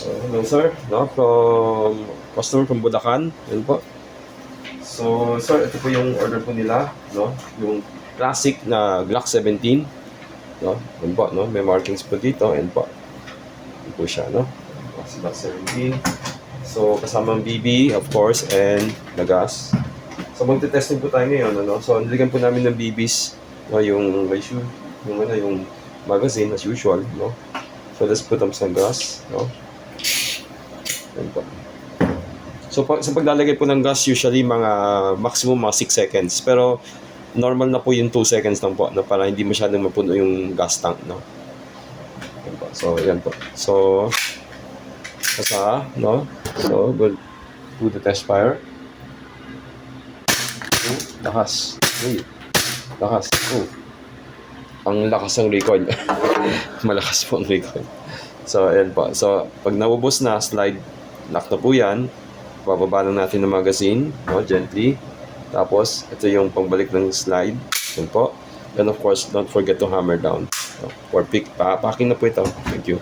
Hello sir, no? From customer from Bulacan. Yan po. So sir, ito po yung order po nila, no? Yung classic na Glock 17, no? Yan po, no? May markings po dito, yan po. Yan po siya, no? Classic Glock 17. So kasama ang BB, of course, and the gas. So magte-testing po tayo ngayon, ano? So nilagyan po namin ng BBs, no? Yung magazine as usual, no? So let's put them some gas, no? Yan po. So sa paglalagay po ng gas, usually mga maximum mga 6 seconds. Pero normal na po yung 2 seconds lang po, no? Para hindi masyadong mapuno yung gas tank, no? Yan po. So yan po. So kasa, no? So we'll do the test fire. Lakas. Lakas. Ang lakas ng recoil. Malakas po ang recoil. So ayan po. So pag naubos na, slide lock na po yan. Bababa lang natin ng magazine, no, gently. Tapos, ito yung pagbalik ng slide. Yan po. And of course, don't forget to hammer down. So, for packing na po ito. Thank you.